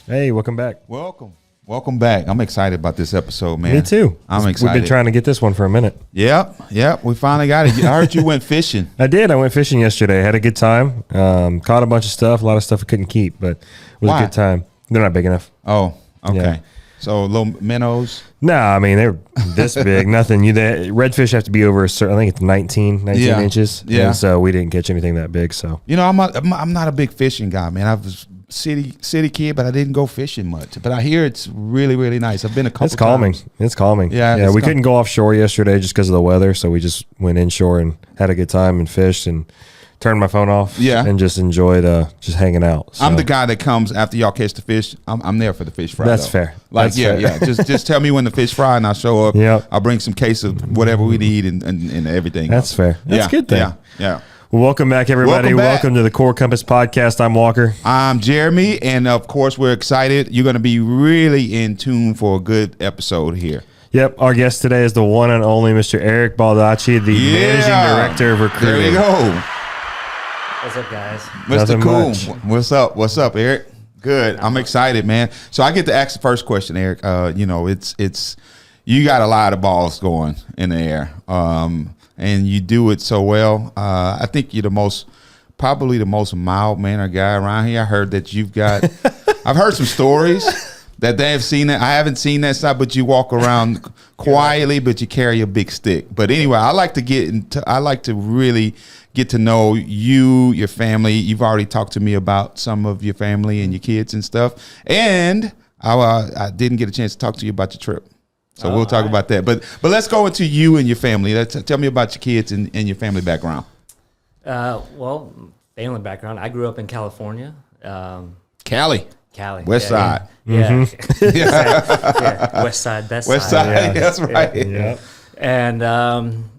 Hey, welcome back. Welcome back. I'm excited about this episode, man. Me too. I'm excited. We've been trying to get this one for a minute. Yep. We finally got it. I heard you went fishing. I did. I went fishing yesterday. Had a good time. Caught a bunch of stuff. A lot of stuff I couldn't keep, but it was a good time. They're not big enough. Oh, okay. Yeah. So little minnows? No, I mean, they're this big. Nothing. Redfish have to be over a certain, I think it's 19 inches. Yeah. And so we didn't catch anything that big. So, I'm not a big fishing guy, man. I was city kid, but I didn't go fishing much. But I hear it's really, really nice. I've been a couple times. It's calming. Yeah. We couldn't go offshore yesterday just because of the weather. So we just went inshore and had a good time and fished and turned my phone off. Yeah. And just enjoyed just hanging out. So. I'm the guy that comes after y'all catch the fish. I'm there for the fish fry. That's though. fair. Like, That's fair. yeah. Just tell me when the fish fry and I'll show up. Yep. I'll bring some case of whatever we need and everything. That's fair. That's good then. Yeah. Well, welcome back, everybody. Welcome to the Core Compass Podcast. I'm Walker. I'm Jeremy, and of course, we're excited. You're going to be really in tune for a good episode here. Yep. Our guest today is the one and only Mr. Eric Baldacci, the Managing Director of Recruiting. There you go. What's up, guys? Mr. Cool. What's up, Eric? Good. I'm excited, man. So I get to ask the first question, Eric. It's you got a lot of balls going in the air. And you do it so well. I think you're probably the most mild-mannered guy around here. I heard that you've got, I've heard some stories that they have seen that. I haven't seen that side, but you walk around quietly, but you carry a big stick. But anyway, I like to really get to know you, your family. You've already talked to me about some of your family and your kids and stuff. And I didn't get a chance to talk to you about your trip. So we'll talk about that. But let's go into you and your family. Tell me about your kids and your family background. Well, family background. I grew up in California. Cali. West Side. Yeah. Mm-hmm. Yeah. West Side, best West side. Side. Yeah. That's right. Yeah. And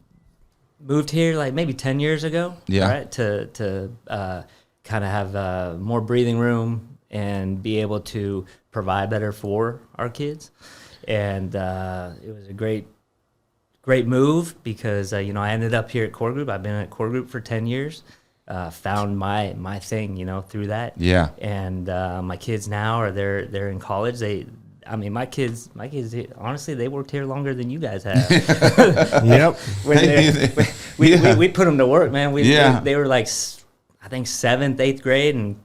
moved here like maybe 10 years ago. Yeah. Right. To kind of have more breathing room and be able to provide better for our kids. And it was a great move because, I ended up here at Core Group. I've been at Core Group for 10 years, found my thing, through that. Yeah. And my kids now they're in college. My kids, honestly, they worked here longer than you guys have. Yep. We put them to work, man. They were like, I think 7th, 8th grade, and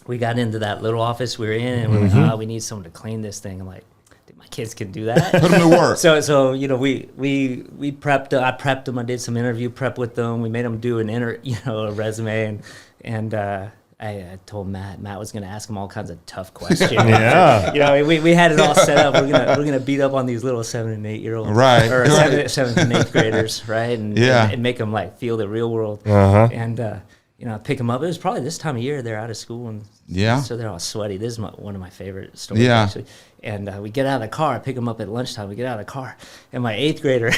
we got into that little office we were in, and we're like, we need someone to clean this thing. I'm like, my kids can do that. Put them to work. So we prepped. I prepped them. I did some interview prep with them. We made them do a resume, and I told Matt was going to ask them all kinds of tough questions. Yeah. We had it all set up. We're gonna beat up on these little 7 and 8 year olds, right? Or 7th and 8th graders, right? And make them like feel the real world. And I pick them up. It was probably this time of year they're out of school, and so they're all sweaty. This is one of my favorite stories, actually. And we get out of the car. I pick him up at lunchtime. We get out of the car, and my 8th grader,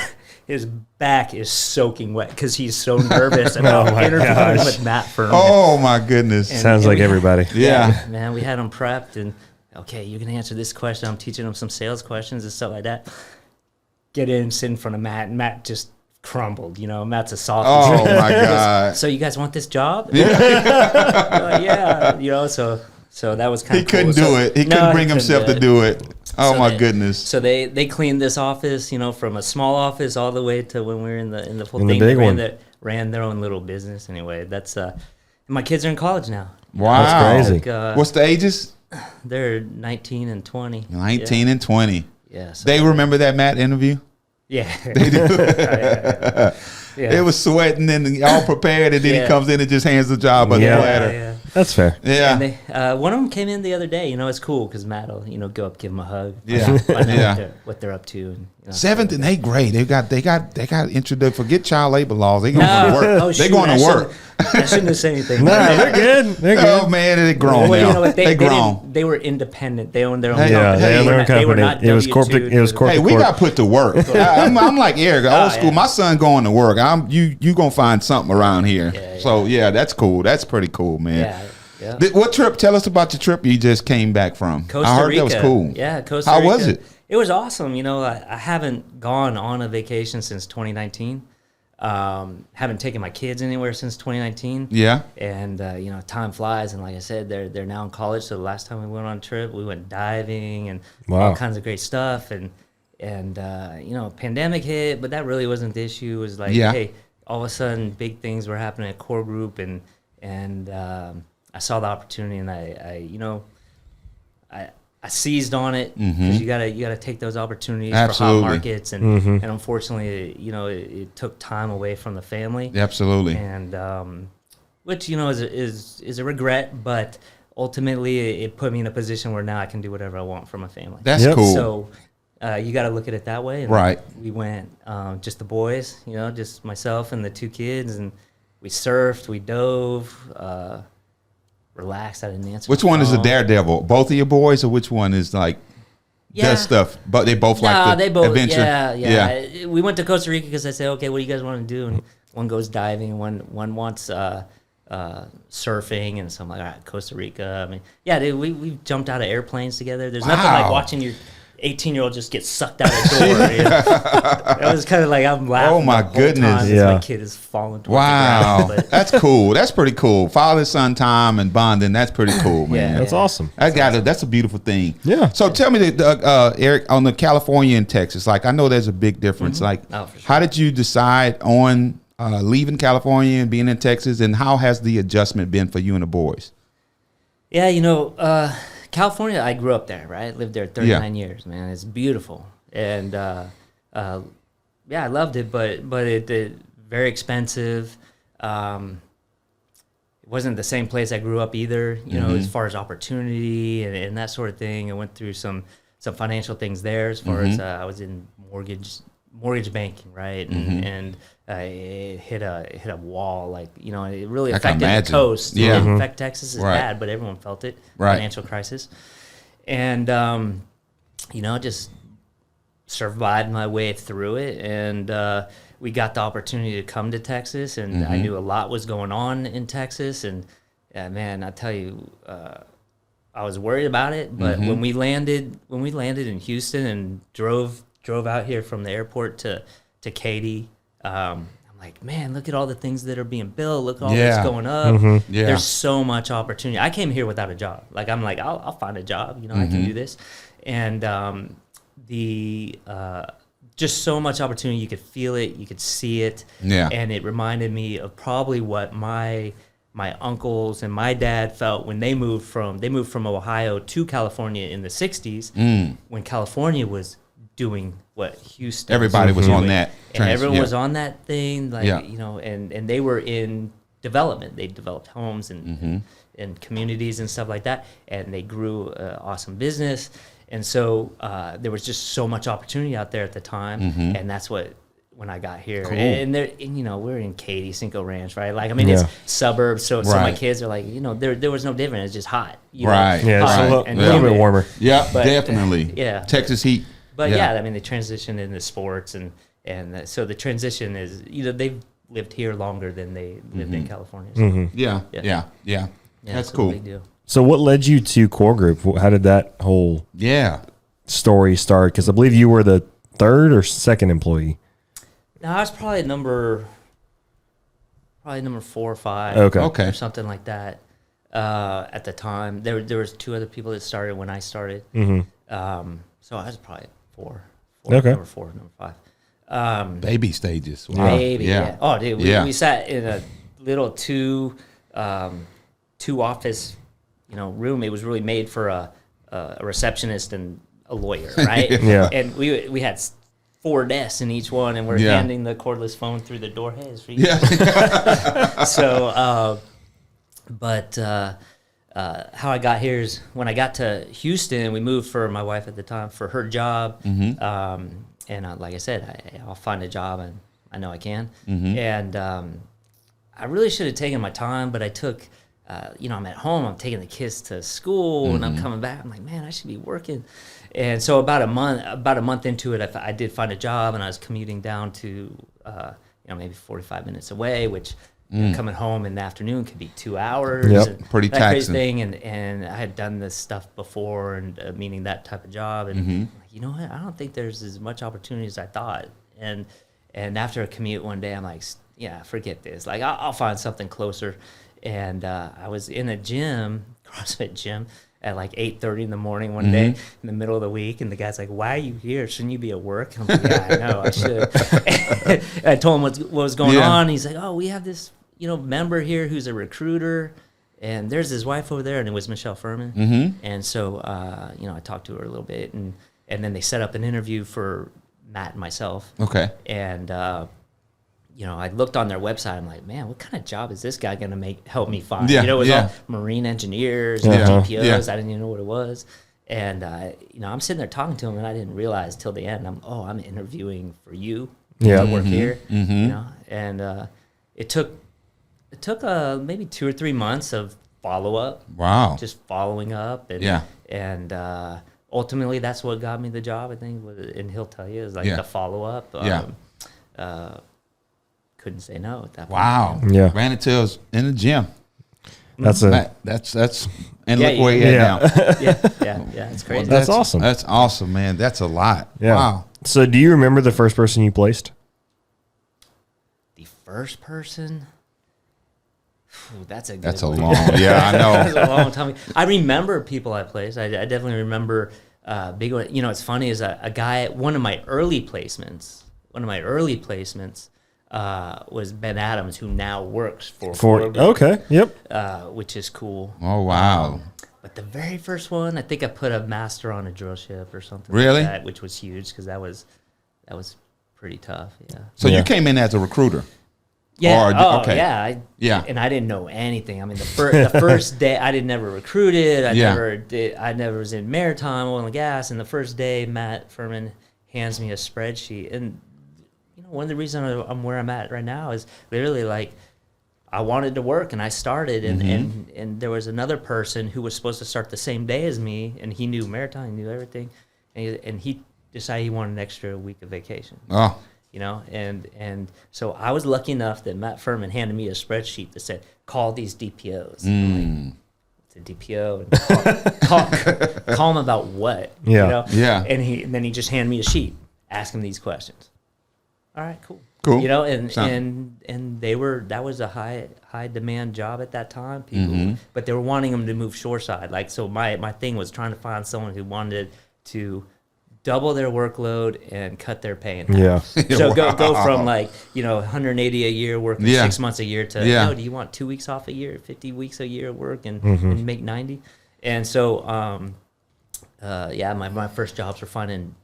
his back is soaking wet because he's so nervous about interviewing with Matt Furman. Oh my goodness! Sounds like everybody. Yeah, man, we had him prepped, and okay, you can answer this question. I'm teaching him some sales questions and stuff like that. Get in, sit in front of Matt, and Matt just crumbled. Matt's a sophomore. Oh my God! So you guys want this job? Yeah. So that was kind of cool. He couldn't do it. He couldn't bring himself to do it. Oh my goodness! So they cleaned this office, from a small office all the way to when we were in the full thing. The big one. Ran their own little business. Anyway, that's my kids are in college now. Wow, that's crazy. What's the ages? They're 19 and 20. 19 and 20. Yeah. So they remember that Matt interview. Yeah. They do. Yeah. It was sweating and all prepared, and then he comes in and just hands the job on the platter. Yeah. That's fair. Yeah. And one of them came in the other day. It's cool because Matt will, go up, give him a hug. Yeah. Find out what they're up to. And, 7th and 8th grade, they got introduced. Forget child labor laws. They going to work. Oh, they going to work. I shouldn't have said anything. No, they're good. They're good. Oh man, they're grown now. They grown. They were independent. They owned their own. They owned their own company. It was corporate. Hey, we got put to work. I'm like Eric, old school. My son going to work. You gonna find something around here. So that's cool. That's pretty cool, man. Yeah. What trip? Tell us about your trip you just came back from. Costa Rica. I heard that was cool. Yeah, Costa Rica. How was it? It was awesome. I haven't gone on a vacation since 2019. Haven't taken my kids anywhere since 2019. Yeah. And time flies, and like I said, they're now in college. So the last time we went on a trip, we went diving and all kinds of great stuff. And pandemic hit, but that really wasn't the issue. It was like, hey, all of a sudden, big things were happening at core group, and I saw the opportunity, and I seized on it, because you gotta take those opportunities for hot markets, and unfortunately, it took time away from the family. Absolutely. And which is a regret, but ultimately it put me in a position where now I can do whatever I want for my family. That's cool. So you got to look at it that way. And right. We went just the boys, just myself and the two kids, and we surfed, we dove. Relaxed. I didn't answer. Which one is the daredevil? Both of your boys, or which one is like does stuff? But they both like the adventure. Yeah. We went to Costa Rica because I said, okay, what do you guys want to do? And one goes diving, one wants surfing, and so I'm like, all right, Costa Rica. I mean, dude, we jumped out of airplanes together. There's nothing like watching your 18-year-old just get sucked out the door. It was kind of like I'm laughing. Oh my goodness! My kid is falling. Wow, the ground, that's cool. That's pretty cool. Father-son time and bonding. That's pretty cool, man. That's awesome. That's a beautiful thing. Yeah. So tell me, Eric, on the California and Texas, like I know there's a big difference. Like, for sure. How did you decide on leaving California and being in Texas, and how has the adjustment been for you and the boys? Yeah, California, I grew up there, right? Lived there 39 years, man. It's beautiful. And, I loved it, but it very expensive. It wasn't the same place I grew up either, as far as opportunity and that sort of thing. I went through some financial things there as far as I was in mortgage banking, right? And it hit a wall, like, it really affected the coast. Yeah. It didn't affect Texas as bad, but everyone felt it. Right. Financial crisis. And, just survived my way through it. And we got the opportunity to come to Texas, and I knew a lot was going on in Texas. And, man, I tell you, I was worried about it, but when we landed in Houston and drove out here from the airport to Katy, I'm like, man, look at all the things that are being built. Look at all that's going up. There's so much opportunity. I came here without a job. Like, I'm like, I'll find a job. I can do this. And just so much opportunity. You could feel it. You could see it. Yeah. And it reminded me of probably what my uncles and my dad felt when they moved from Ohio to California in the 60s, when California was doing what Houston. Everybody was on that. And everyone was on that thing, like, and they were in development. They developed homes and communities and stuff like that, and they grew awesome business. And so there was just so much opportunity out there at the time, and that's when I got here. Cool. And we're in Katy, Cinco Ranch, right? Like, I mean, it's suburbs, so my kids are like, there was no different. It's just hot. Right. Yeah, hot it's a little bit warmer. Yeah, definitely. Yeah. Texas heat. But I mean, they transitioned into sports, and so the transition is, they've lived here longer than they lived in California. So. Yeah. That's cool. Big deal. So what led you to Core Group? How did that whole story start? Because I believe you were the third or second employee. No, I was probably number 4 or 5. Okay. Or something like that. At the time, there was 2 other people that started when I started. So I was probably 4. Number 4, number 5. Baby stages. Wow. Baby, yeah. Oh, dude, we sat in a little 2 office, room. It was really made for a receptionist and a lawyer, right? And we had 4 desks in each one, and we're handing the cordless phone through the door. Hey, it's for you. So, how I got here is when I got to Houston, we moved for my wife at the time for her job. And like I said, I'll find a job, and I know I can. And I really should have taken my time, but I took, I'm at home, I'm taking the kids to school, and I'm coming back. I'm like, man, I should be working. And so about a month into it, I did find a job, and I was commuting down to, maybe 45 minutes away, which coming home in the afternoon could be 2 hours. Yep, pretty taxing. Crazy thing, and I had done this stuff before, and meaning that type of job, and I'm like, you know what? I don't think there's as much opportunity as I thought, and And after a commute one day, I'm like, yeah, forget this. Like, I'll find something closer. And I was in a gym, CrossFit gym, at like 8:30 in the morning one day in the middle of the week, and the guy's like, "Why are you here? Shouldn't you be at work?" I'm like, "Yeah, I know, I should." I told him what was going on. He's like, "Oh, we have this, member here who's a recruiter, and there's his wife over there," and it was Michelle Furman. And so, I talked to her a little bit, and then they set up an interview for Matt and myself. Okay. And I looked on their website. I'm like, man, what kind of job is this guy going to help me find? Yeah, It was all marine engineers, DPOs. Yeah. I didn't even know what it was. And, I'm sitting there talking to him, and I didn't realize till the end, I'm interviewing for you to work here. And it took maybe 2 or 3 months of follow-up. Wow. Just following up. And ultimately, that's what got me the job, I think. And he'll tell you, is like the follow-up. Couldn't say no at that point. Wow. Yeah. Ran into us in the gym. That's and look where he at now. Yeah, it's crazy. That's awesome. That's awesome, man. That's a lot. Yeah. Wow. So do you remember the first person you placed? The first person? That's a long. Yeah, I know. That's a long time. I remember people I placed. I definitely remember big one. It's funny is a guy. One of my early placements was Ben Adams, who now works for okay, yep, which is cool. Oh wow! But the very first one, I think I put a master on a drill ship or something. Really? Like that, which was huge because that was pretty tough. Yeah. So you came in as a recruiter. Yeah. Okay. Yeah. And I didn't know anything. I mean, the first day I never recruited. I never was in maritime, oil and gas. And the first day, Matt Furman hands me a spreadsheet. And one of the reasons I'm where I'm at right now is literally like I wanted to work and I started. And there was another person who was supposed to start the same day as me, and he knew maritime, he knew everything, and he decided he wanted an extra week of vacation. Oh. And so I was lucky enough that Matt Furman handed me a spreadsheet that said, call these DPOs. Like, it's a DPO. And call them about what? Yeah. Yeah. And then he just handed me a sheet, ask him these questions. All right, cool. Cool. And that was a high demand job at that time. People, but they were wanting them to move shoreside. Like, so my thing was trying to find someone who wanted to double their workload and cut their pay in half. Yeah. So go from 180 a year working 6 months a year to do you want 2 weeks off a year, 50 weeks a year work and make 90? And so my first jobs were finding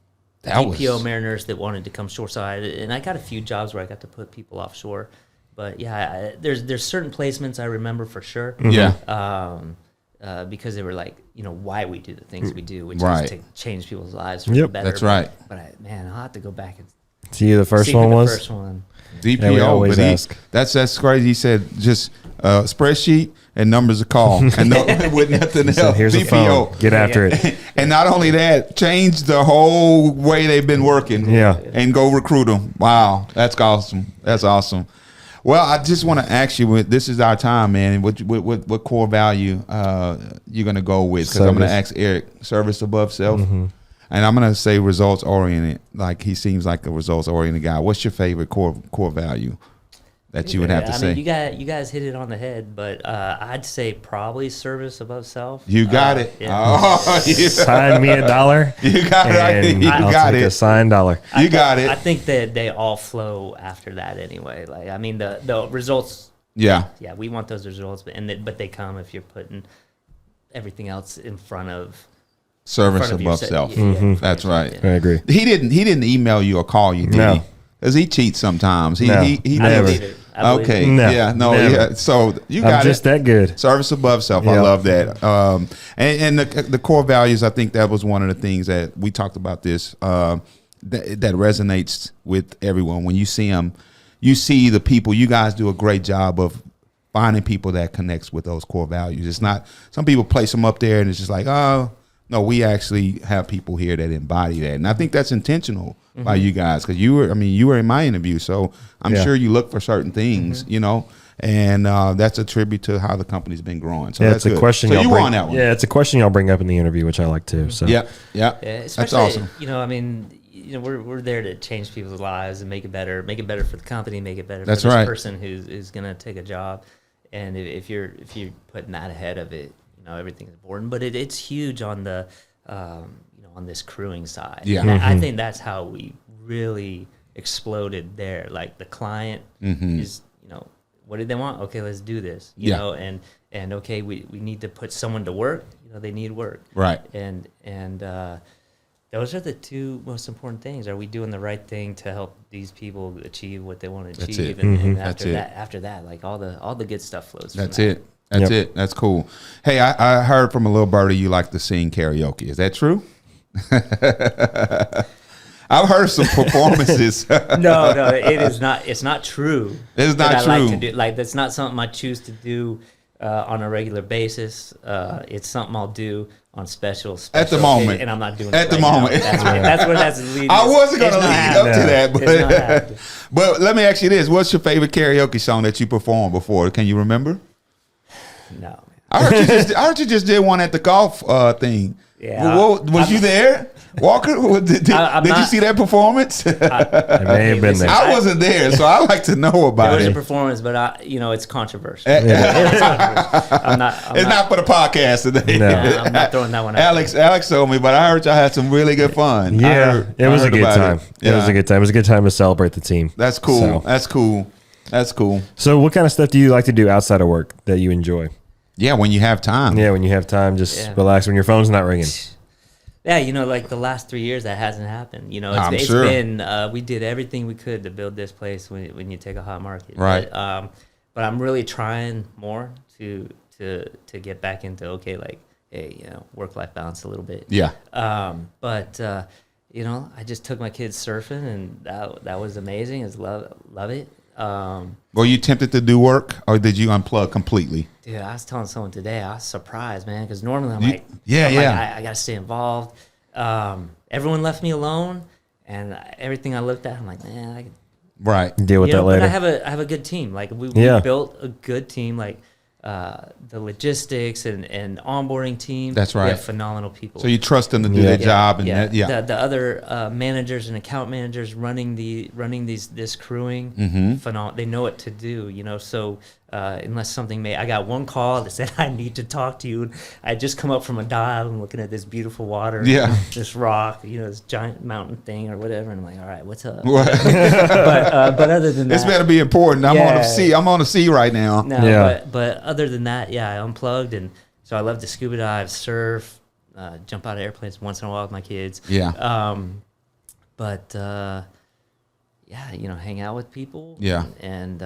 DPO mariners that wanted to come shoreside, and I got a few jobs where I got to put people offshore. But there's certain placements I remember for sure. Because they were like, why we do the things we do, which is to change people's lives for the better. That's right. But I'll have to go back and see who the first one was. First one. DPO, we always ask. That's crazy. He said just spreadsheet and numbers of call, and with nothing else. Here's DPO. A phone. Get after it. And not only that, change the whole way they've been working. Yeah. And go recruit them. Wow, that's awesome. That's awesome. Well, I just want to ask you, this is our time, man. What core value you're going to go with? Because I'm going to ask Eric, service above self. And I'm going to say results oriented. Like, he seems like a results oriented guy. What's your favorite core value that you would have to say? You guys hit it on the head, but I'd say probably service above self. You got it. Yeah. Oh, yeah. Sign me $1. You got it. I'll take a signed $1. You got it. I think that they all flow after that anyway. Like, I mean, the results. Yeah, we want those results, but they come if you're putting everything else in front of. Service above self. That's right. I agree. He didn't email you or call you, did he? Because he cheats sometimes. He never. Okay. No, yeah. No. Never. Yeah. So you got just that good. Service above self. Yep. I love that. And the core values. I think that was one of the things that we talked about. This that resonates with everyone. When you see them, you see the people. You guys do a great job of finding people that connects with those core values. It's not some people place them up there and it's just like, oh no, we actually have people here that embody that, and I think that's intentional by you guys, because you were in my interview, so I'm sure you look for certain things, and that's a tribute to how the company's been growing. So that's a question. So you were on that one. Yeah, it's a question y'all bring up in the interview, which I like too. So yeah, that's awesome. we're there to change people's lives and make it better for the company, make it better That's for this right. person who's going to take a job. And if you're putting that ahead of it, everything's important. But it's huge on the on this crewing side. Yeah. And I think that's how we really exploded there. Like the client is, what did they want? Okay, let's do this. You know, and okay, we need to put someone to work. They need work. Right. And those are the two most important things. Are we doing the right thing to help these people achieve what they want to achieve? That's it. And after that, like all the good stuff flows. That's it. That's it. That's cool. Hey, I heard from a little birdie you like to sing karaoke. Is that true? I've heard some performances. No, it is not. It's not true. It's not true. Like to do, like that's not something I choose to do on a regular basis. It's something I'll do on special at the moment, and I'm not doing at it the right moment. That's where that's leading. I wasn't going to lead up to that, but let me ask you this: what's your favorite karaoke song that you performed before? Can you remember? No, man. I heard you just did one at the golf thing. Yeah, was you there, Walker? Did you see that performance? I may have been there. I wasn't there, so I like to know about it. There was a performance, but it's controversial. It's not for the podcast today. No, I'm not throwing that one out. Alex told me, but I heard y'all had some really good fun. Yeah, it was a good time. It was a good time. It was a good time to celebrate the team. That's cool. So. That's cool. That's cool. So what kind of stuff do you like to do outside of work that you enjoy? Yeah, when you have time. Yeah, when you have time, just relax when your phone's not ringing. Yeah, like the last 3 years that hasn't happened. It's sure. been we did everything we could to build this place when you take a hot market. Right. But I'm really trying more to get back into work-life balance a little bit. Yeah. But I just took my kids surfing, and that was amazing. Love it. Were you tempted to do work, or did you unplug completely? Dude, I was telling someone today, I was surprised, man, because normally I'm like, I got to stay involved. Everyone left me alone, and everything I looked at, I'm like, man, I could deal with that later. But I have a good team. Like we built a good team. Like the logistics and onboarding team. That's right. We have phenomenal people. So you trust them to do their job, and the other managers and account managers running this crewing. Phenomenal. They know what to do. So unless something I got one call that said I need to talk to you. I just come up from a dive and looking at this beautiful water. Yeah. This rock. This giant mountain thing or whatever. And I'm like, all right, what's up? but other than that, this better be important. I'm on the sea. I'm on the sea right now. No, but other than that, I unplugged, and so I love to scuba dive, surf, jump out of airplanes once in a while with my kids. Yeah. Hang out with people. Yeah. And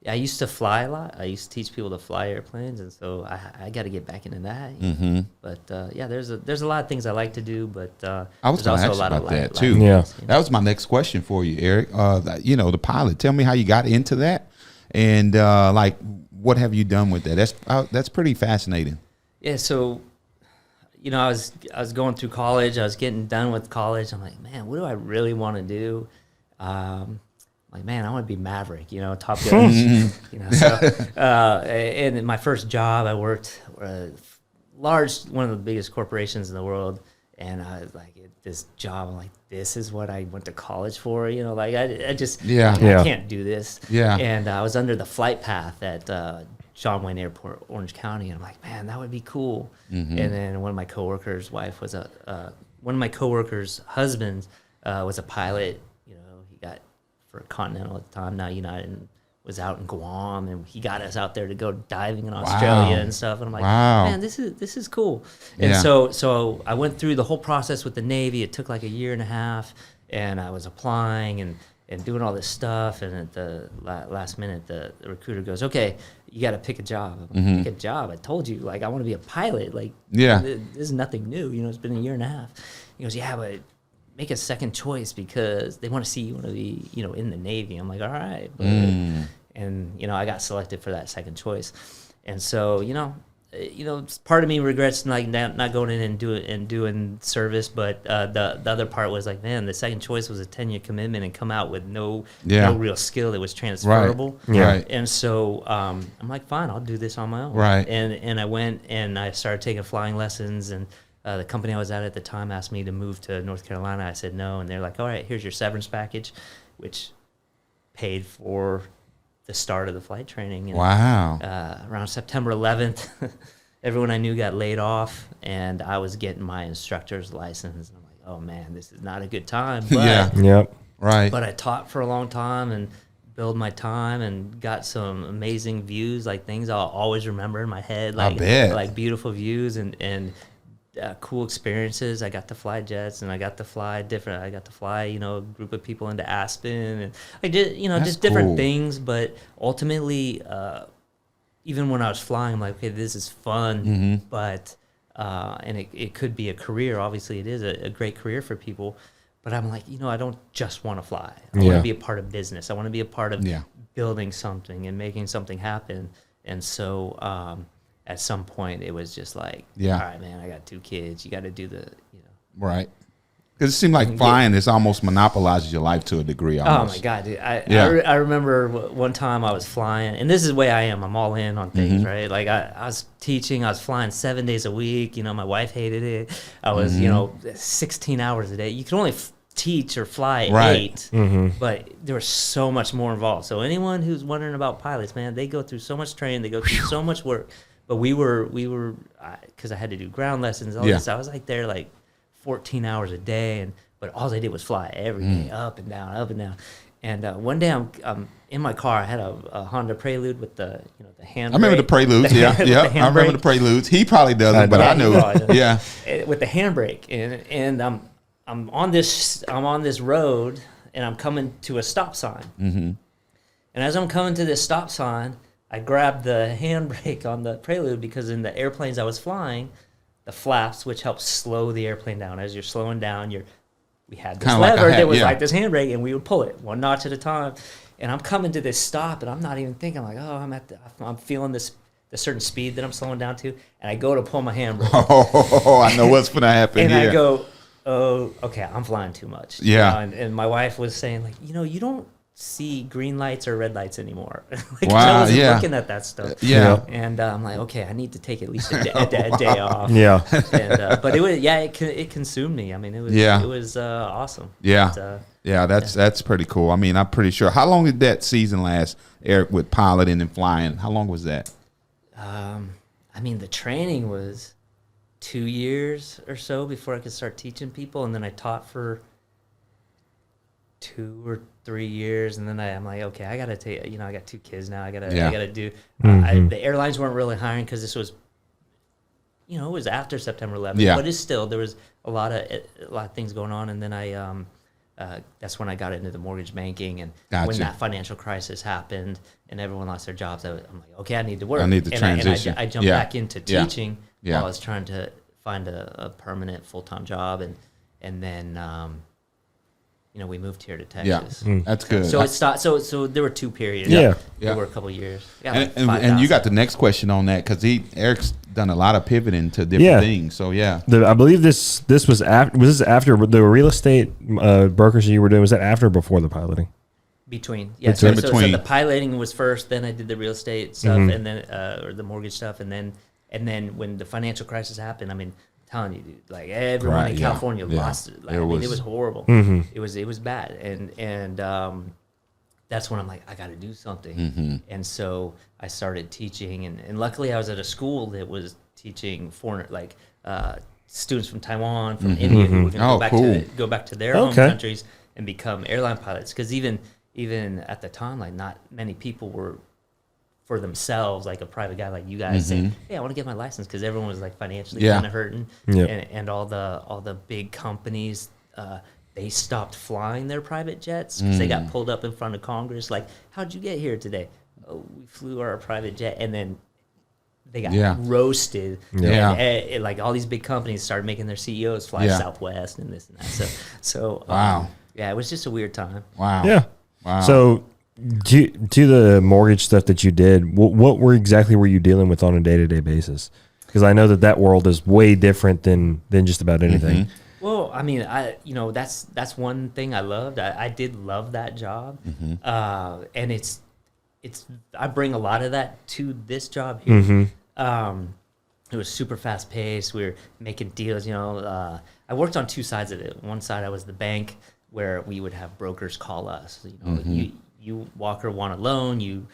I used to fly a lot. I used to teach people to fly airplanes, and so I got to get back into that. But there's a lot of things I like to do, but I was going to ask about that too. That was my next question for you, Eric. The pilot. Tell me how you got into that, and what have you done with that? That's pretty fascinating. Yeah. So, I was going through college. I was getting done with college. I'm like, man, what do I really want to do? Like, man, I want to be Maverick, Top Gun. And in my first job, I worked one of the biggest corporations in the world, and I was like, this job, I'm like, this is what I went to college for, I just I can't do this. Yeah. And I was under the flight path at John Wayne Airport, Orange County, and I'm like, man, that would be cool. And then one of my coworkers' husbands was a pilot. He got for Continental at the time, now United, and was out in Guam, and he got us out there to go diving in Australia and stuff. And I'm like, man, this is cool. And so I went through the whole process with the Navy. It took like a year and a half, and I was applying and doing all this stuff. And at the last minute, the recruiter goes, okay, you got to pick a job. I'm like, pick a job? I told you, I want to be a pilot. This is nothing new. It's been a year and a half. He goes, yeah, but make a second choice because they want to see you want to be, in the Navy. I'm like, all right. And, I got selected for that second choice. And so, part of me regrets not going in and doing service, but the other part was like, man, the second choice was a 10-year commitment and come out with no real skill that was transferable. Right. And so I'm like, fine, I'll do this on my own. Right. And I went and I started taking flying lessons and the company I was at the time asked me to move to North Carolina. I said no, and they're like, all right, here's your severance package, which paid for the start of the flight training. And, around September 11th, everyone I knew got laid off, and I was getting my instructor's license. I'm like, oh man, this is not a good time. But, But I taught for a long time and built my time and got some amazing views, like things I'll always remember in my head, like beautiful views and cool experiences. I got to fly jets, and I got to fly a group of people into Aspen, and I did, just different things. But ultimately, even when I was flying, I'm like, okay, this is fun, but and it could be a career. Obviously, it is a great career for people. But I'm like, I don't just want to fly. I want to be a part of business. I want to be a part of building something and making something happen. And so at some point, it was just like, all right, man, I got 2 kids. You got to do the, Right. Because it seemed like flying is almost monopolizes your life to a degree. Almost. Oh, my God, dude. I remember one time I was flying, and this is the way I am. I'm all in on things, right? Like, I was teaching. I was flying 7 days a week. My wife hated it. I was, 16 hours a day. You can only teach or fly 8, but there was so much more involved. So anyone who's wondering about pilots, man, they go through so much training. They go through so much work. But we were, because I had to do ground lessons, all this. I was like there like 14 hours a day, but all they did was fly every day, up and down, up and down. And one day I'm in my car. I had a Honda Prelude with the the handbrake. I remember the Preludes. I remember the Preludes. He probably doesn't, but I knew. With the handbrake, and I'm on this road, and I'm coming to a stop sign. And as I'm coming to this stop sign, I grabbed the handbrake on the Prelude, because in the airplanes I was flying, the flaps, which help slow the airplane down. As you're slowing down, we had this lever that was like this handbrake, and we would pull it 1 notch at a time. And I'm coming to this stop, and I'm not even thinking like, I'm feeling this certain speed that I'm slowing down to, and I go to pull my handbrake. Oh, I know what's gonna happen. And I go, oh, okay, I'm flying too much. And my wife was saying like, you don't see green lights or red lights anymore. I wasn't looking at that stuff. And I'm like, okay, I need to take at least a day off. But it was it consumed me. I mean, it was awesome. That's pretty cool. I mean, I'm pretty sure. How long did that season last, Eric, with piloting and flying? How long was that? I mean, the training was 2 years or so before I could start teaching people, and then I taught for 2 or 3 years, and then I'm like, okay, I gotta take. I got 2 kids now. I gotta do. The airlines weren't really hiring because this was, it was after September 11th, but it's still, there was a lot of things going on, and then that's when I got into the mortgage banking, and when that financial crisis happened and everyone lost their jobs, I'm like, okay, I need to work. I need to transition. I jumped back into teaching while I was trying to find a permanent full-time job, and then we moved here to Texas. That's good. So it stopped. So there were 2 periods. There were a couple of years. And you got the next question on that, because Eric's done a lot of pivoting to different things. So I believe this was after. Was this after the real estate brokers you were doing? Was that after or before the piloting? Between. So the piloting was first, then I did the real estate stuff, and then or the mortgage stuff, and then when the financial crisis happened, I mean, I'm telling you, dude, like everyone in California lost it. Like, it was horrible. It was bad, and that's when I'm like, I got to do something. And so I started teaching, and luckily I was at a school that was teaching foreigner, like students from Taiwan, from India, who were going to go back to their home countries and become airline pilots. Because even at the time, like not many people were for themselves, like a private guy like you guys saying, hey, I want to get my license, because everyone was like financially kind of hurting. And all the big companies, they stopped flying their private jets because they got pulled up in front of Congress. Like, how'd you get here today? Oh, we flew our private jet. And then they got roasted. And like all these big companies started making their CEOs fly Southwest and this and that. So wow. It was just a weird time. Wow. Yeah. Wow. So to the mortgage stuff that you did, what exactly were you dealing with on a day-to-day basis? Because I know that world is way different than just about anything. Well, I mean, that's one thing I loved. I did love that job, and it's I bring a lot of that to this job here. it was super fast paced. We were making deals. I worked on two sides of it. One side I was the bank, where we would have brokers call us. You Walker want a loan, you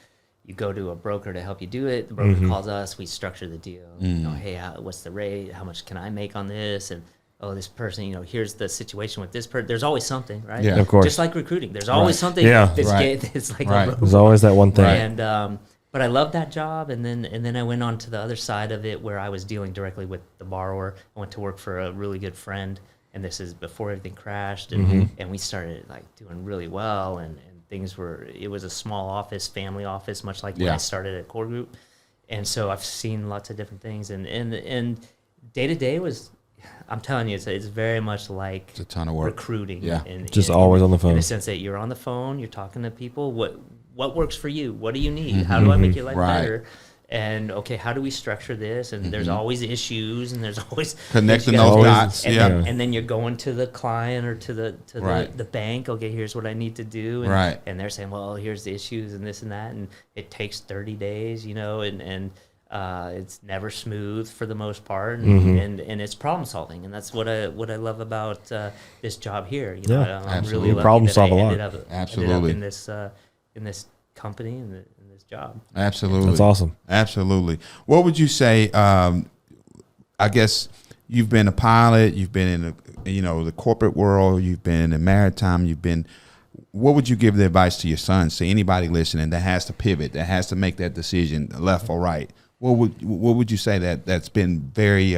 go to a broker to help you do it. The broker calls us, we structure the deal. Hey, what's the rate? How much can I make on this? And this person, here's the situation with this person. There's always something, right? Yeah, of course. Just like recruiting, there's always something. It's like there's always that one thing. And but I loved that job, and then I went on to the other side of it, where I was dealing directly with the borrower. I went to work for a really good friend, and this is before everything crashed, and we started like doing really well, and things were. It was a small office, family office, much like when I started at Core Group, and so I've seen lots of different things, and day to day was. I'm telling you, it's very much like it's a ton of work. Recruiting. Yeah, just always on the phone. In the sense that you're on the phone, you're talking to people. What works for you? What do you need? How do I make your life better? And how do we structure this? And there's always issues, and there's always connecting those dots. And then you're going to the client or to the bank. Okay, here's what I need to do. And, and they're saying, well, here's the issues and this and that, and it takes 30 days, and it's never smooth for the most part, and it's problem solving, and that's what I love about this job here. I'm really lucky problem that solve a lot. ended up in this company and in this job. Absolutely, that's awesome. Absolutely. What would you say? I guess you've been a pilot. You've been in the corporate world. You've been in maritime. What would you give the advice to your sons? To anybody listening that has to pivot, that has to make that decision, left or right? What would you say that's been very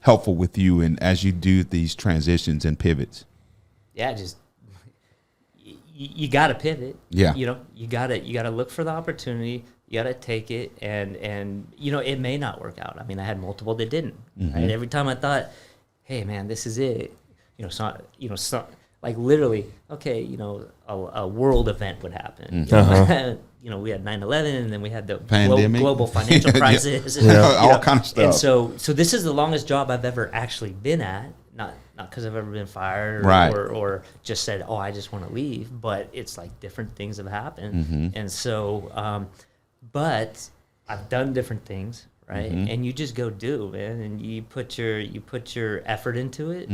helpful with you, and as you do these transitions and pivots? Yeah, just you got to pivot. Yeah, you got to look for the opportunity. You got to take it, and it may not work out. I mean, I had multiple that didn't. Right? Every time I thought, hey man, this is it. Like literally, a world event would happen. We had 9/11, and then we had the global financial crisis, all kind of stuff. And so this is the longest job I've ever actually been at. Not because I've ever been fired or just said, oh, I just want to leave. But it's like different things have happened, and so, but I've done different things, right? And you just go do, man, and you put your effort into it.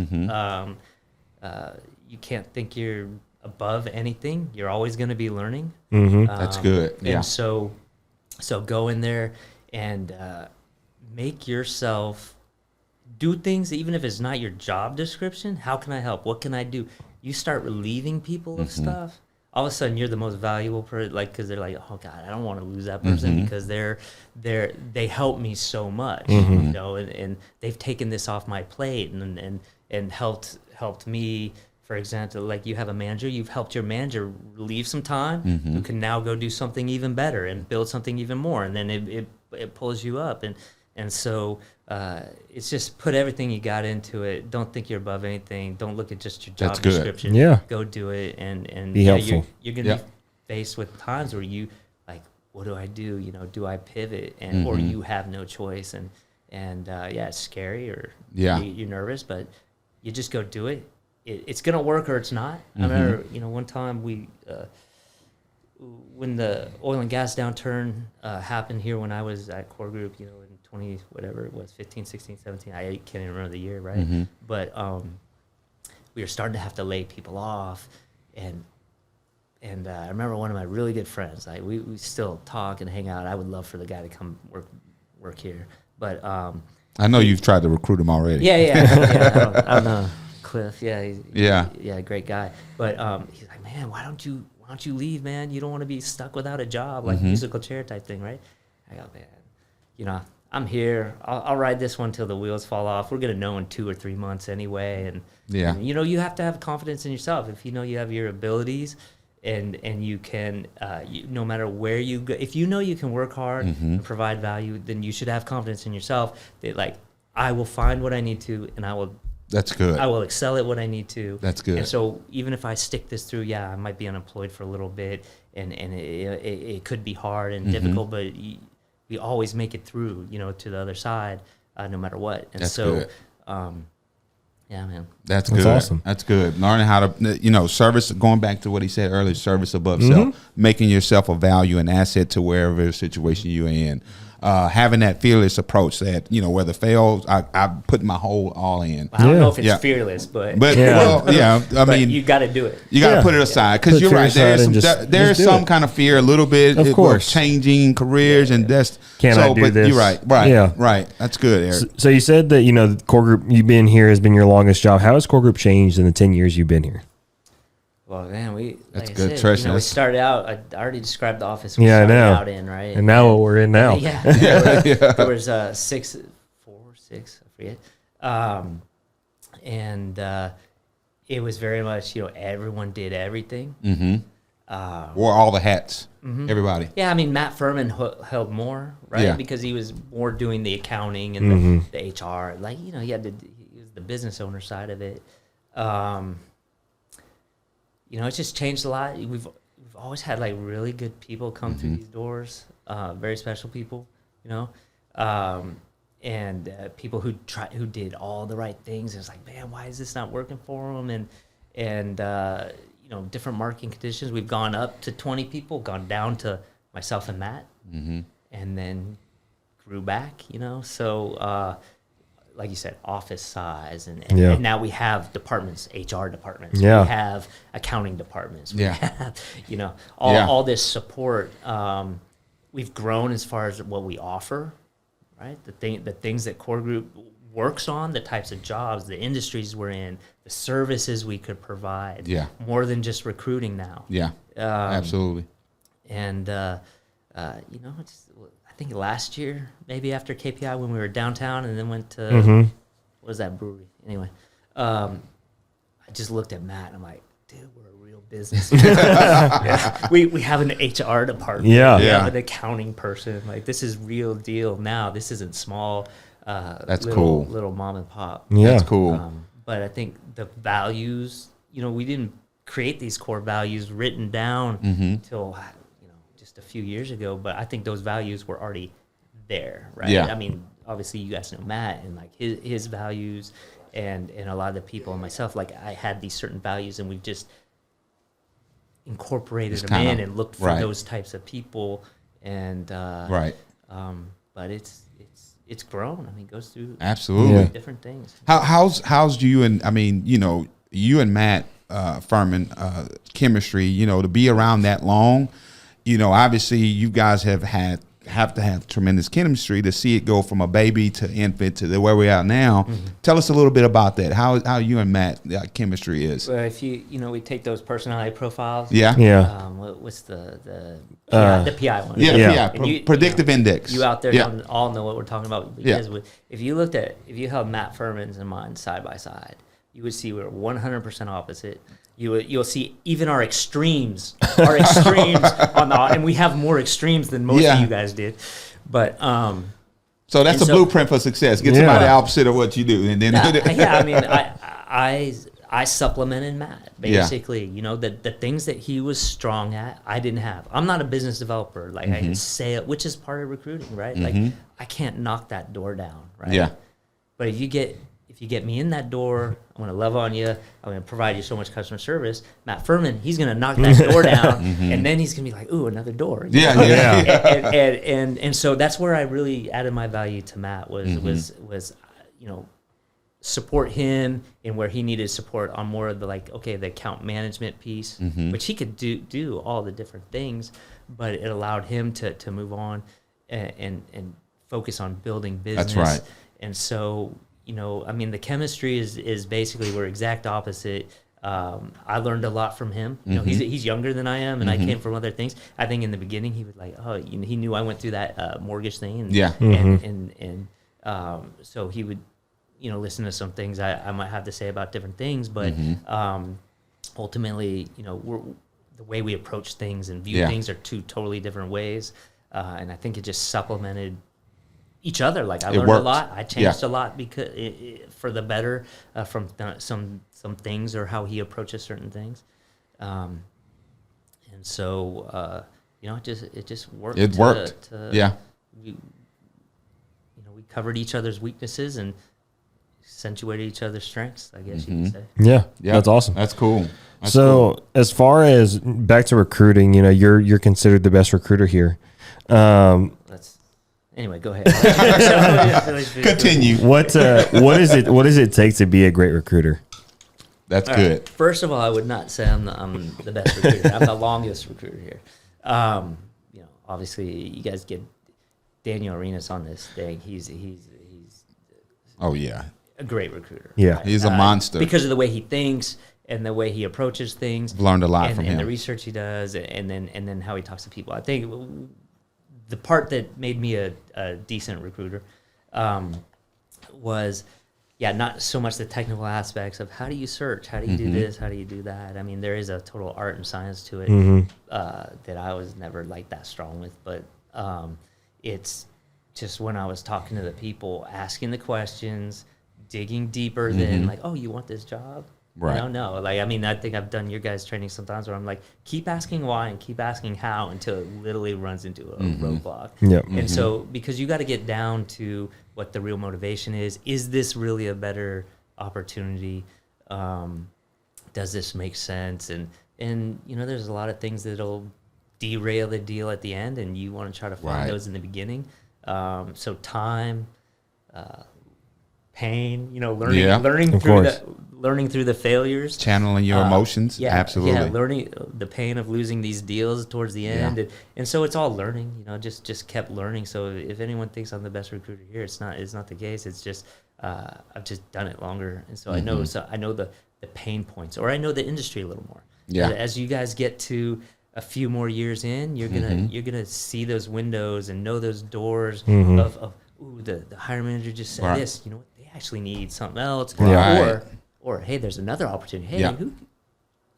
You can't think you're above anything. You're always going to be learning. That's good. Yeah. And so go in there and make yourself do things, even if it's not your job description. How can I help? What can I do? You start relieving people of stuff. All of a sudden, you're the most valuable person. Like, because they're like, oh God, I don't want to lose that person because they help me so much, and they've taken this off my plate and helped me. For example, like you have a manager, you've helped your manager leave some time, who can now go do something even better and build something even more, and then it pulls you up, and so it's just put everything you got into it. Don't think you're above anything. Don't look at just your job description. Yeah, go do it, and be helpful. You're gonna be faced with times where you like, what do I do? Do I pivot, and or you have no choice, and it's scary or you're nervous, but you just go do it. It's gonna work or it's not. I remember, one time when the oil and gas downturn happened here when I was at Core Group, in 20 whatever it was, 15, 16, 17. I can't even remember the year, right? But we were starting to have to lay people off, and I remember one of my really good friends. Like we still talk and hang out. I would love for the guy to come work here, but I know you've tried to recruit him already. Yeah. I don't know. Cliff, he's great guy. But he's like, man, why don't you leave, man? You don't want to be stuck without a job, like musical chair type thing, right? I go, man, I'm here. I'll ride this one till the wheels fall off. We're gonna know in 2 or 3 months anyway. And you have to have confidence in yourself. If you have your abilities, and you can, no matter where you go, if you can work hard and provide value, then you should have confidence in yourself that like I will find what I need to, and I will. That's good. I will excel at what I need to. That's good. And so even if I stick this through, I might be unemployed for a little bit, and it could be hard and difficult, but we always make it through, to the other side, no matter what. And that's good. Man. That's good. Awesome. That's good. Learning how to, service, going back to what he said earlier, service above self, making yourself a value and asset to wherever situation you're in. having that fearless approach that, you know, whether it fails, I put my whole all in. I don't know if it's fearless, but well, yeah, I mean, you got to do it. You got to put it aside, because you're right. There is some kind of fear, a little bit, of course, changing careers, and that's do this? You're right. That's good, Eric. So you said that, you know, the core group you've been here has been your longest job. How has core group changed in the 10 years you've been here? Well, man, that's like good. I said, you know, we started out. I already described the office. We started out in, right, and now what we're in now. There was 6, 4, 6, I forget, and it was very much, you know, everyone did everything. Wore all the hats. Everybody. Yeah, I mean, Matt Furman held more, right, because he was more doing the accounting and the HR. Like, you know, he was the business owner side of it. You know, it's just changed a lot. We've always had like really good people come through these doors, very special people, you know, and people who did all the right things. It's like, man, why is this not working for them? And you know, different marketing conditions. We've gone up to 20 people, gone down to myself and Matt, and then grew back. You know, so. Like you said, office size, and now we have departments, HR departments. We have accounting departments. We have, you know, all this support. We've grown as far as what we offer, right? The things that Core Group works on, the types of jobs, the industries we're in, the services we could provide. Yeah, more than just recruiting now. Yeah, absolutely. And you know, I think last year, maybe after KPI, when we were downtown and then went to, what was that brewery? Anyway, I just looked at Matt and I'm like, dude, we're a real business. We have an HR department. We have an accounting person. Like, this is real deal now. This isn't small. That's cool. Little mom and pop. Yeah. That's cool. But I think the values, you know, we didn't create these core values written down until a few years ago, but I think those values were already there, right? Yeah. I mean, obviously you guys know Matt and like his values and a lot of the people and myself, like I had these certain values and we've just incorporated them in and looked for those types of people and but it's grown. I mean, it goes through absolutely different things. How's you and, I mean, you know, you and Matt Furman chemistry, you know, to be around that long. You know, obviously, you guys have to have tremendous chemistry to see it go from a baby to infant to where we are now. Tell us a little bit about that. How you and Matt chemistry is. Well, if we take those personality profiles. What's the PI one? PI, predictive index. You out there all know what we're talking about. Because if you held Matt Furman's and mine side by side, you would see we're 100% opposite. You'll see even our extremes on the, and we have more extremes than most of you guys did, but so that's a blueprint for success. Get somebody opposite of what you do, and then I mean, I supplemented Matt basically. You know, the things that he was strong at, I didn't have. I'm not a business developer, like I can say it, which is part of recruiting, right? Like I can't knock that door down, right? Yeah. But if you get me in that door, I'm going to love on you. I'm going to provide you so much customer service. Matt Furman, he's going to knock that door down, and then he's going to be like, "Ooh, another door." And so that's where I really added my value to Matt was you know, support him in where he needed support on more of the the account management piece, which he could do all the different things, but it allowed him to move on and focus on building business. That's right. And so, you know, I mean, the chemistry is basically we're exact opposite. I learned a lot from him. You know, he's younger than I am, and I came from other things. I think in the beginning he was like, you know, he knew I went through that mortgage thing, and so he would, you know, listen to some things I might have to say about different things, but ultimately, you know, the way we approach things and view things are two totally different ways, and I think it just supplemented each other. Like I learned a lot. I changed a lot because for the better from some things or how he approaches certain things, and so you know, it just worked. It worked. We covered each other's weaknesses and accentuated each other's strengths, I guess you could say. Yeah, that's awesome. That's cool. As far as back to recruiting, you know, you're considered the best recruiter here. Anyway, go ahead. Continue. What does it take to be a great recruiter? That's good. Right. First of all, I would not say I'm the best recruiter. I'm the longest recruiter here. Obviously, you guys get Daniel Arenas on this thing. He's oh yeah, a great recruiter. Yeah, right? He's a monster because of the way he thinks and the way he approaches things. I've learned a lot from him, and the research he does, and then how he talks to people. I think the part that made me a decent recruiter was. Yeah, not so much the technical aspects of how do you search, how do you do this, how do you do that. I mean, there is a total art and science to it that I was never like that strong with. But it's just when I was talking to the people, asking the questions, digging deeper than like, oh, you want this job? Right. No. Like, I mean, I think I've done your guys' training sometimes where I'm like, keep asking why and keep asking how until it literally runs into a roadblock. Yep. And so, because you got to get down to what the real motivation is this really a better opportunity? Does this make sense? And there's a lot of things that'll derail the deal at the end, and you want to try to find those in the beginning. So time, pain, learning through the failures, channeling your emotions. Absolutely. Learning the pain of losing these deals towards the end, and so it's all learning. Just kept learning. So if anyone thinks I'm the best recruiter here, it's not the case. It's just I've just done it longer, and so I know the pain points, or I know the industry a little more. Yeah. But as you guys get to a few more years in, you're gonna see those windows and know those doors of the hiring manager just said this. You know what? They actually need something else. Right. Or hey, there's another opportunity. Hey,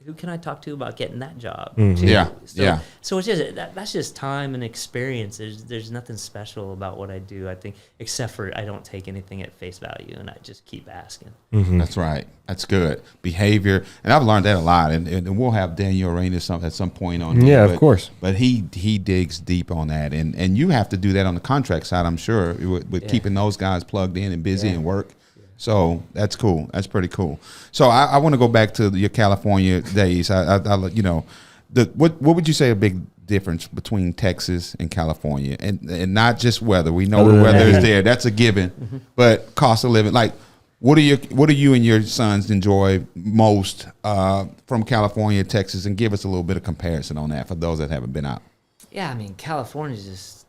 who can I talk to about getting that job? So it's just that's just time and experience. There's nothing special about what I do, I think, except for I don't take anything at face value and I just keep asking. That's right. That's good behavior, and I've learned that a lot. And we'll have Daniel Arenas at some point on. Yeah, of course. But he digs deep on that, and you have to do that on the contract side, I'm sure, with keeping those guys plugged in and busy and work. So that's cool. That's pretty cool. So I want to go back to your California days. What would you say a big difference between Texas and California, and not just weather? We know the weather is there. That's a given. But cost of living, like what do you and your sons enjoy most from California, Texas, and give us a little bit of comparison on that for those that haven't been out. Yeah, I mean, California is just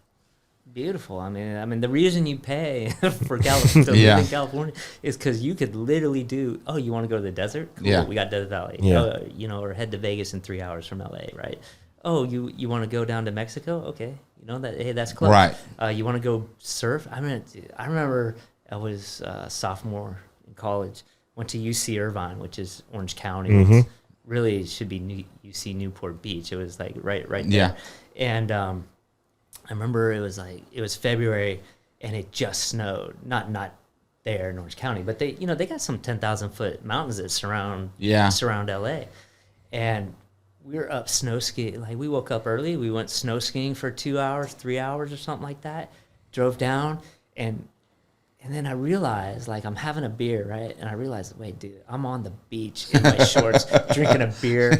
beautiful. I mean, the reason you pay for California to live in California is because you could literally do. Oh, you want to go to the desert? Cool. Yeah, we got Desert Valley. Yeah. Or head to Vegas in 3 hours from LA, right? Oh, you want to go down to Mexico? Okay, that's close. Right. You want to go surf? I remember I was a sophomore in college. Went to UC Irvine, which is Orange County. It's really should be UC Newport Beach. It was like right there. Yeah. And I remember it was February and it just snowed. Not there in Orange County, but they got some 10,000 foot mountains that surround LA. And we were up snow skiing. Like, we woke up early, we went snow skiing for 2 hours, 3 hours or something like that. Drove down and then I realized, like, I'm having a beer, right? And I realized, wait, dude, I'm on the beach in my shorts, drinking a beer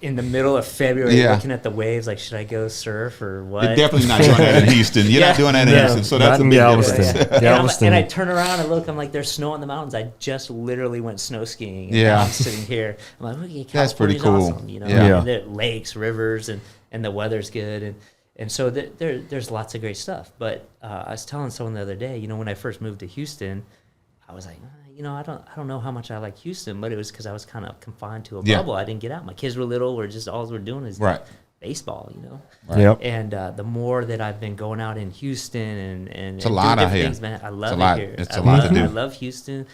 in the middle of February, looking at the waves, like, should I go surf or what? You're definitely not doing that in Houston. You're not doing that in Houston, so that's a big difference. And I turn around and look, I'm like, there's snow on the mountains. I just literally went snow skiing. And now I'm sitting here. I'm like, okay, that's pretty cool. Awesome, And there are lakes, rivers, and the weather's good. And so there's lots of great stuff. But I was telling someone the other day, when I first moved to Houston, I was like, I don't know how much I like Houston, but it was because I was kind of confined to a bubble. I didn't get out. My kids were little. We're just all we're doing is baseball, Right. Yep. And the more that I've been going out in Houston and it's a lot out here. Things, man, I love it here. It's a lot to do. I love Houston.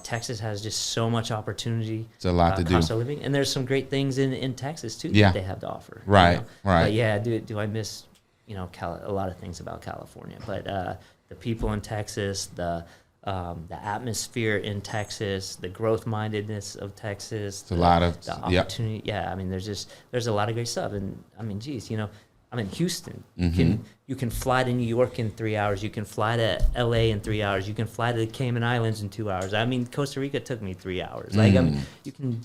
Texas has just so much opportunity. It's a lot to do. Cost of living, and there's some great things in Texas too that they have to offer. Right, right. But yeah, do I miss a lot of things about California? But the people in Texas, the atmosphere in Texas, the growth mindedness of Texas, the opportunity. Yeah, I mean, there's a lot of great stuff, and I mean, geez, I'm in Houston. You can fly to New York in 3 hours. You can fly to LA in 3 hours. You can fly to the Cayman Islands in 2 hours. I mean, Costa Rica took me 3 hours. Like, you can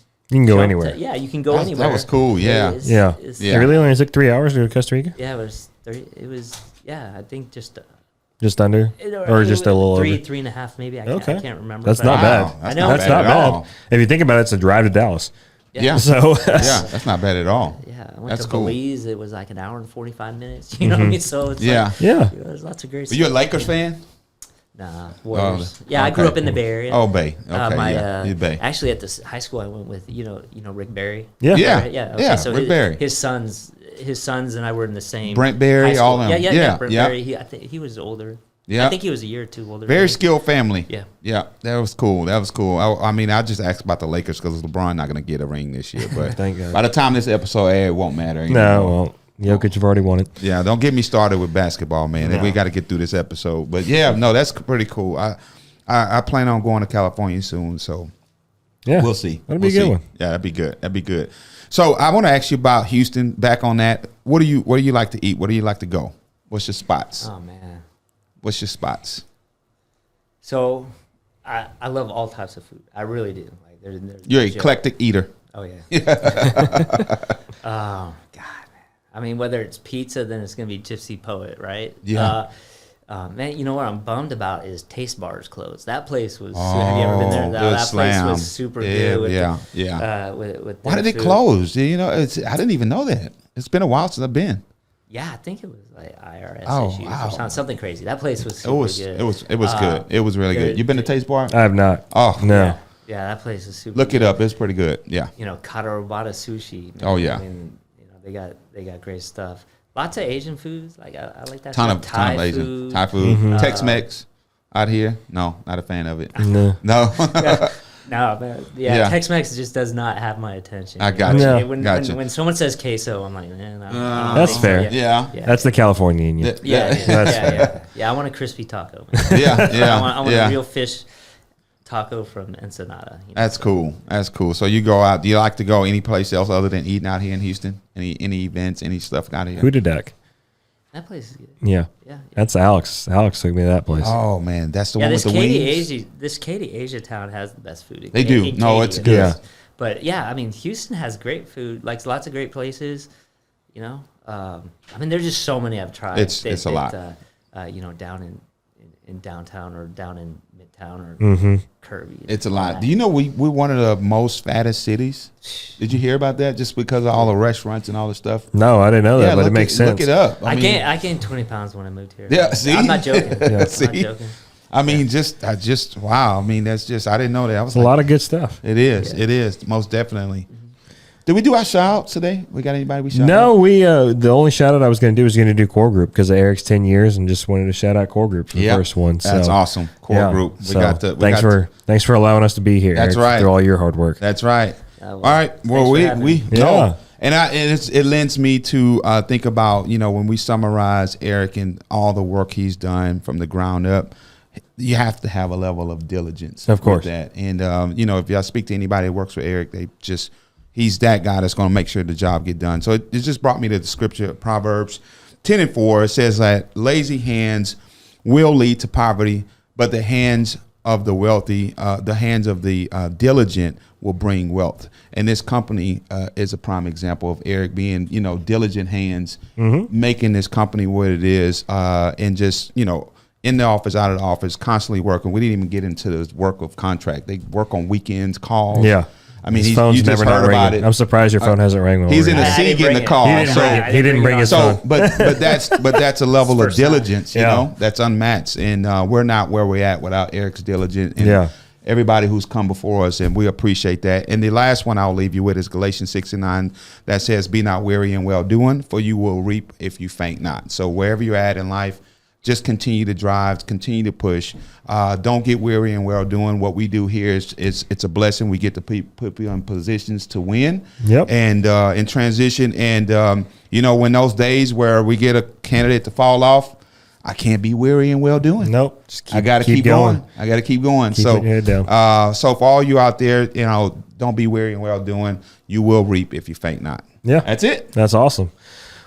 go anywhere. You can go anywhere. That was cool. Yeah. It really only took 3 hours to go to Costa Rica. Yeah, it was. I think just Just under, or just a little over? 3.5 maybe. I can't remember. That's not bad. I know that's not bad. If you think about it, it's a drive to Dallas. Yeah. So that's not bad at all. Yeah, I went to Belize. It was like an hour and 45 minutes. You know what I mean? So it's there's lots of great stuff. Are you a Lakers fan? Nah, Warriors. I grew up in the Bay Area. Oh, Bay. Okay, Bay. Actually, at the high school I went with, you know Rick Barry. Yeah. Okay, so Rick Barry. His sons and I were in the same. Brent Barry, all them. Yeah. Brent Barry. I think he was older. Yeah. I think he was a year or two older. Very skilled family. Yeah. That was cool. I mean, I just asked about the Lakers because LeBron not going to get a ring this year. But Thank God. By the time this episode aired, it won't matter anymore. No, well, Jokic have already won it. Yeah, don't get me started with basketball, man. No. We got to get through this episode. But that's pretty cool. I plan on going to California soon, so we'll see. That'll be a good one. Yeah, that'd be good. So I want to ask you about Houston. Back on that, where do you like to eat? Where do you like to go? What's your spots? Oh man, what's your spots? So I love all types of food. I really do. Like you're an eclectic eater. Oh yeah. Oh God. I mean, whether it's pizza, then it's going to be Gypsy Poet, right? Yeah. Man, you know what I'm bummed about is Taste Bar's closed. That place was. Have you ever been there? That place was super good. With why did it close? You know, I didn't even know that. It's been a while since I've been. Yeah, I think it was like IRS issues or something crazy. That place was super good. It was good. It was really good. You been to Taste Bar? I have not. Oh no. Yeah, that place is super. Look it up. It's pretty good. Yeah. You know, Katarobata sushi. Man. Oh yeah. I mean, they got great stuff. Lots of Asian foods. Like I like that. Ton of Asian. Thai food. Mm-hmm. Tex-Mex out here. No, not a fan of it. No. No, man. Yeah, Tex-Mex just does not have my attention. I got you. Yeah. When someone says queso, I'm like, man. That's fair. Yeah. That's the California in you. Yeah. I want a crispy taco. Yeah. I want a real fish taco from Ensenada. You know, That's cool. So you go out. Do you like to go any place else other than eating out here in Houston? Any events, any stuff out here? Hudadak. That place is good. Yeah. That's Alex. Alex took me to that place. Oh man, that's the one with the wings. This Katy Asia town has the best food. They do. It's good. Yeah. But yeah, I mean, Houston has great food. Like lots of great places. You know, I mean, there's just so many I've tried. It's a lot. You know, down in downtown or down in midtown or Kirby. It's a lot. Do you know we're one of the most fattest cities? Did you hear about that? Just because of all the restaurants and all the stuff. No, I didn't know that, but it makes sense. Look it up. I gained 20 pounds when I moved here. Yeah, see, I'm not joking. I'm not joking. I mean, wow. I mean, that's just I didn't know that. I was a lot of good stuff. It is. It is most definitely. Did we do our shout outs today? We got anybody we shout out? No, we the only shout out I was going to do was going to do Core Group because of Eric's 10 years and just wanted to shout out Core Group for the first one. So, that's awesome. Core Group. Thanks for allowing us to be here. That's Eric, right. through all your hard work. That's right. All right. Well, it lends me to think about, you know, when we summarize Eric and all the work he's done from the ground up, you have to have a level of diligence. Of course. With that. And, you know, if y'all speak to anybody that works with Eric, he's that guy that's going to make sure the job get done. So it just brought me to the scripture, Proverbs 10:4. It says that lazy hands will lead to poverty, but the hands of the wealthy, the hands of the diligent will bring wealth. And this company is a prime example of Eric being, you know, diligent hands, making this company what it is, and just, you know, in the office, out of the office, constantly working. We didn't even get into the work of contract. They work on weekends, calls. Yeah. I mean, his phone's never not ringing. I'm surprised your phone hasn't rang. He's in the seat getting the call. He didn't bring his phone. But that's a level of diligence, you know, that's unmatched. And we're not where we're at without Eric's diligence and everybody who's come before us, and we appreciate that. And the last one I'll leave you with is Galatians 6:9 that says, "Be not weary in well doing, for you will reap if you faint not." So wherever you're at in life, just continue to drive, continue to push. Don't get weary in well doing. What we do here is it's a blessing. We get to put people in positions to win and in transition. And, you know, when those days where we get a candidate to fall off, I can't be weary in well doing. Nope. I got to keep going. I got to keep going. Keep your head down. So for all you out there, you know, don't be weary in well doing. You will reap if you faint not. Yeah. That's it. That's awesome.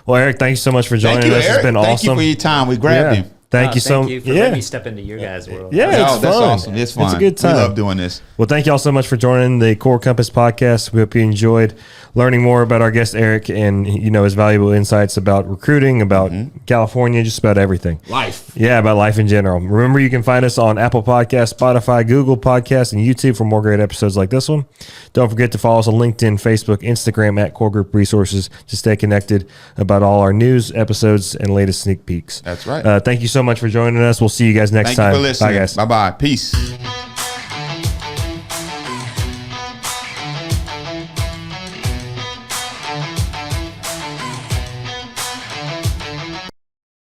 Well, Eric, thank you so much for joining us. Eric. It's been awesome. Thank you for your time. We grabbed him. Thank you for letting me step into your guys' world. Yeah, it's fun. That's awesome. It's fun. It's a good time. We love doing this. Well, thank you all so much for joining the Core Compass podcast. We hope you enjoyed learning more about our guest Eric and his valuable insights about recruiting, about California, just about everything. Life. Yeah, about life in general. Remember, you can find us on Apple Podcasts, Spotify, Google Podcasts, and YouTube for more great episodes like this one. Don't forget to follow us on LinkedIn, Facebook, Instagram at Core Group Resources to stay connected about all our news, episodes, and latest sneak peeks. That's right. Thank you so much for joining us. We'll see you guys next time. Thank you for listening. Bye, guys. Bye-bye. Peace.